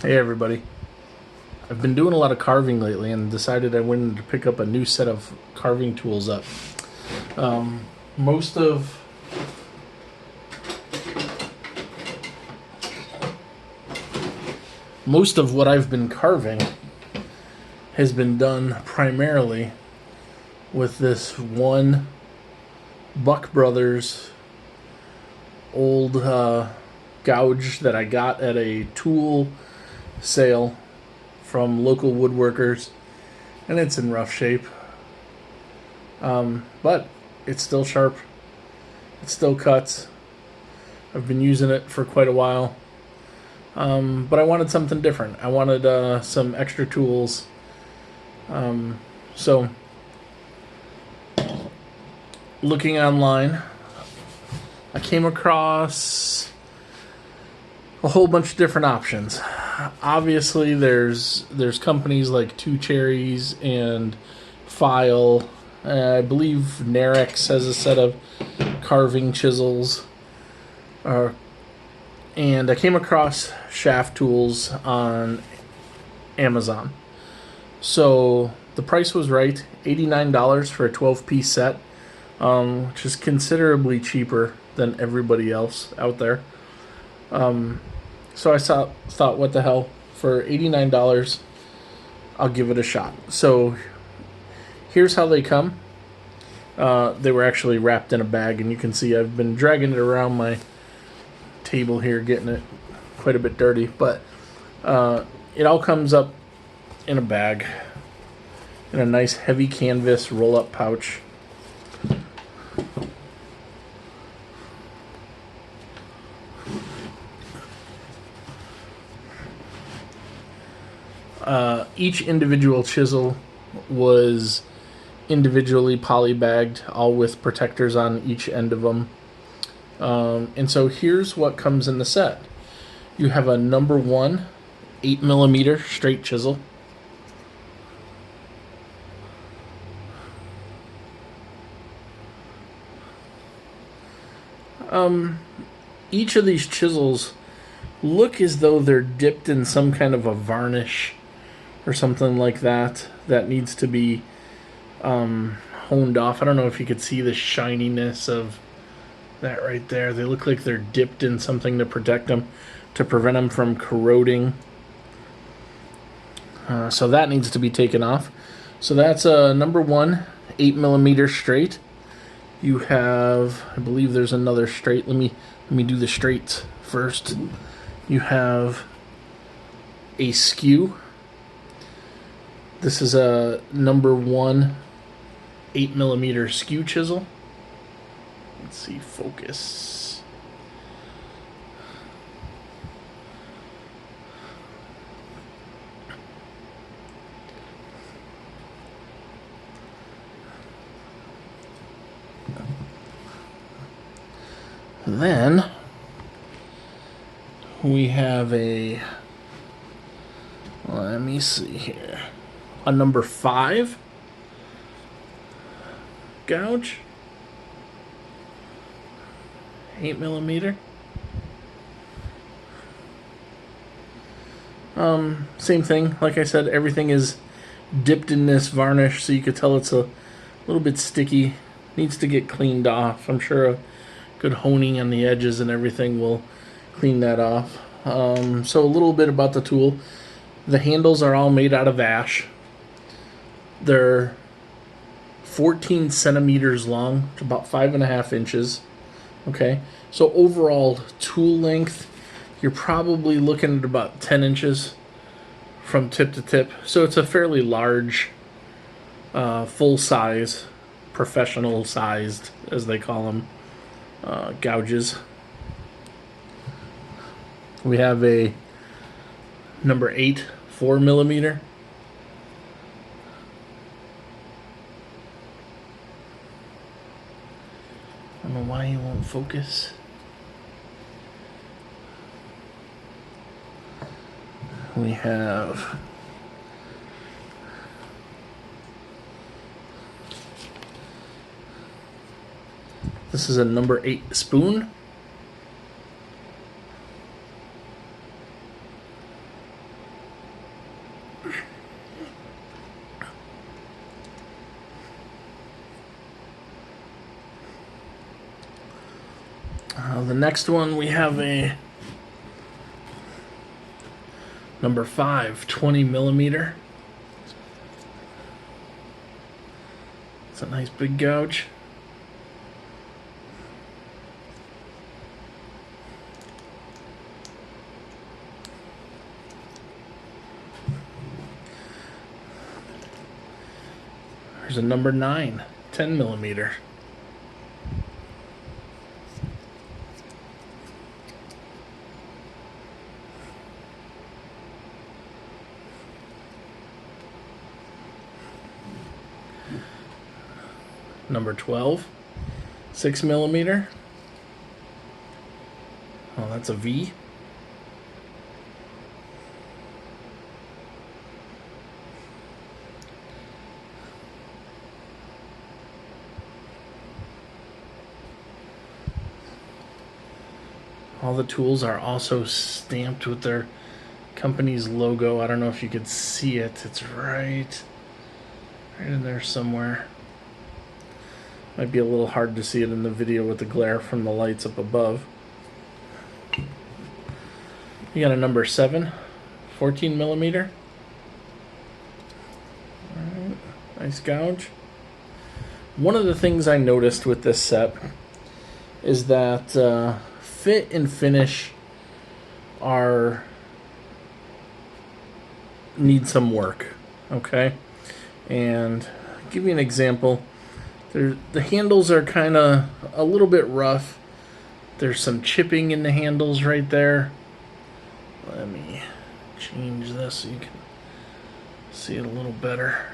Hey everybody. I've been doing a lot of carving lately and decided I wanted to pick up a new set of carving tools up. Um, most of most of what I've been carving has been done primarily with this one Buck Brothers old gouge that I got at a tool sale from local woodworkers, and it's in rough shape. But it's still sharp. It still cuts. I've been using it for quite a while. But I wanted something different. I wanted some extra tools. So, looking online, I came across a whole bunch of different options. Obviously, there's companies like Two Cherries and File. I believe Narex has a set of carving chisels. And I came across Schaaf tools on Amazon. So the price was right, $89 for a 12-piece set, which is considerably cheaper than everybody else out there. So I thought, what the hell? For $89, I'll give it a shot. So here's how they come. They were actually wrapped in a bag, and you can see I've been dragging it around my table here, getting it quite a bit dirty. But it all comes up in a bag, in a nice heavy canvas roll-up pouch. Each individual chisel was individually polybagged, all with protectors on each end of them. And so here's what comes in the set. You have a number 1 8mm straight chisel. Each of these chisels look as though they're dipped in some kind of a varnish or something like that needs to be honed off. I don't know if you could see the shininess of that right there. They look like they're dipped in something to protect them, to prevent them from corroding. So that needs to be taken off. So that's a number 1 8mm straight. You have, I believe there's another straight. Let me do the straights first. You have a skew. This is a number 1 8mm skew chisel. Let's see, focus. Then we have let me see here, a number 5 gouge, 8mm. Same thing. Like I said, everything is dipped in this varnish, so you could tell it's a little bit sticky. Needs to get cleaned off. I'm sure a good honing on the edges and everything will clean that off. So a little bit about the tool. The handles are all made out of ash. They're 14 centimeters long, about 5.5 inches. Okay, so overall tool length, you're probably looking at about 10 inches from tip to tip. So it's a fairly large, full size, professional sized, as they call them, gouges. We have a number 8 4mm. I don't know why he won't focus. We have this is a number 8 spoon. next one we have a number 5, 20 millimeter. It's a nice big gouge. There's a number 9, 10 millimeter. Number 12, 6 millimeter. Oh, that's a V. All the tools are also stamped with their company's logo. I don't know if you could see it. It's right in there somewhere. Might be a little hard to see it in the video with the glare from the lights up above. You got a number 7, 14 millimeter. All right, nice gouge. One of the things I noticed with this set is that fit and finish need some work, okay? And I'll give you an example. The handles are kind of a little bit rough. There's some chipping in the handles right there. Let me change this so you can see it a little better.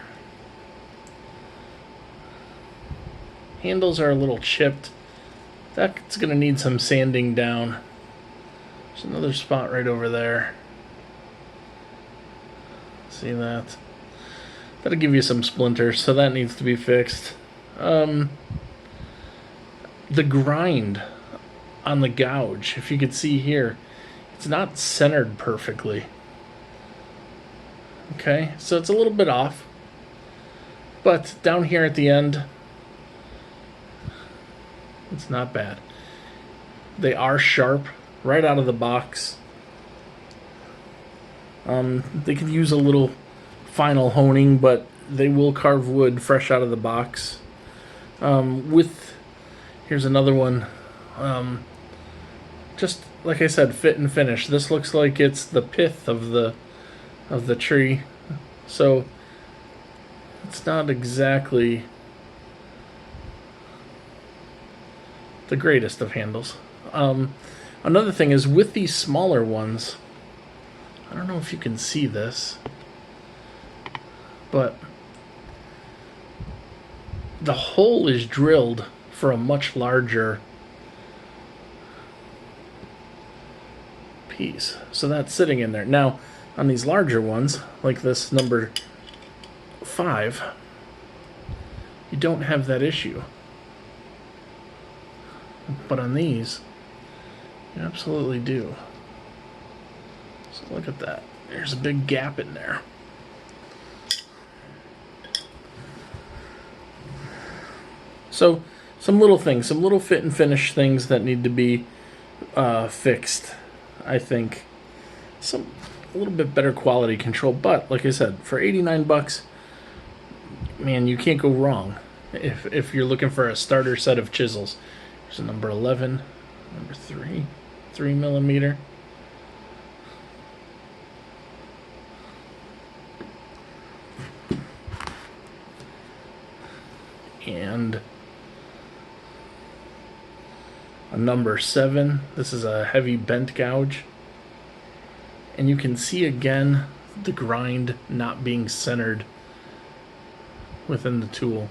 Handles are a little chipped. That's going to need some sanding down. There's another spot right over there. See that? That'll give you some splinters, so that needs to be fixed. The grind on the gouge, if you could see here, it's not centered perfectly. Okay, so it's a little bit off. But down here at the end, it's not bad. They are sharp right out of the box. They could use a little final honing, but they will carve wood fresh out of the box. Here's another one. Just like I said, fit and finish. This looks like it's the pith of the tree, so it's not exactly the greatest of handles. Another thing is with these smaller ones, I don't know if you can see this, but the hole is drilled for a much larger piece. So that's sitting in there. Now, on these larger ones, like this number 5, you don't have that issue. But on these, you absolutely do. So look at that. There's a big gap in there. So some little things, some little fit and finish things that need to be fixed, I think. A little bit better quality control, but like I said, for 89 bucks, man, you can't go wrong if you're looking for a starter set of chisels. There's a number 11, number 3 millimeter. And a number 7. This is a heavy bent gouge. And you can see again the grind not being centered within the tool.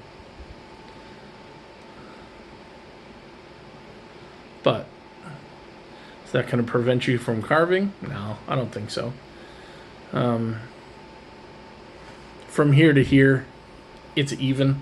But is that going to prevent you from carving? No, I don't think so. From here to here, it's even.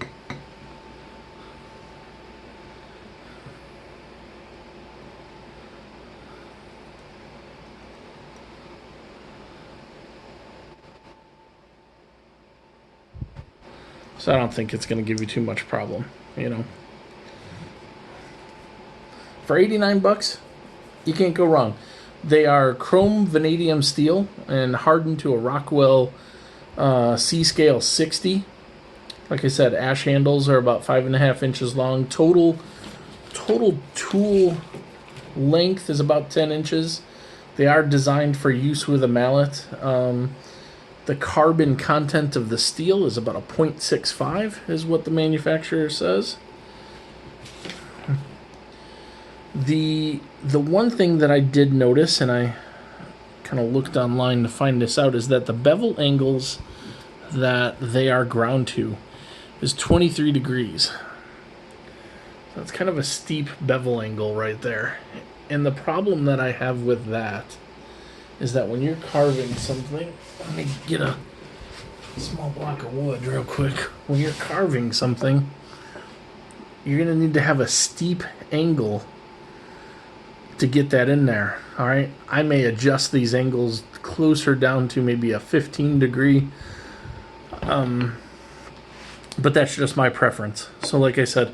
So I don't think it's going to give you too much problem, you know. For 89 bucks, You can't go wrong. They are chrome vanadium steel and hardened to a Rockwell C scale 60. Like I said, ash handles are about 5.5 inches long. Total tool length is about 10 inches. They are designed for use with a mallet. The carbon content of the steel is about a 0.65, is what the manufacturer says. The one thing that I did notice, and I kind of looked online to find this out, is that the bevel angles that they are ground to is 23 degrees. That's kind of a steep bevel angle right there. And the problem that I have with that is that when you're carving something, let me get a small block of wood real quick. When you're carving something, you're going to need to have a steep angle to get that in there. All right, I may adjust these angles closer down to maybe a 15 degree, but that's just my preference. So like I said,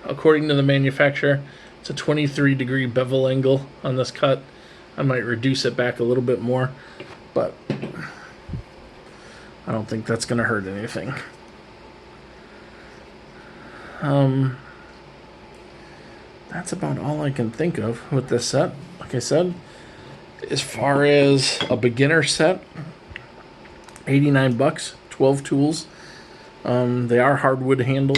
according to the manufacturer, it's a 23 degree bevel angle on this cut. I might reduce it back a little bit more, but I don't think that's going to hurt anything. That's about all I can think of with this set. Like I said, as far as a beginner set, $89, 12 tools. They are hardwood handles.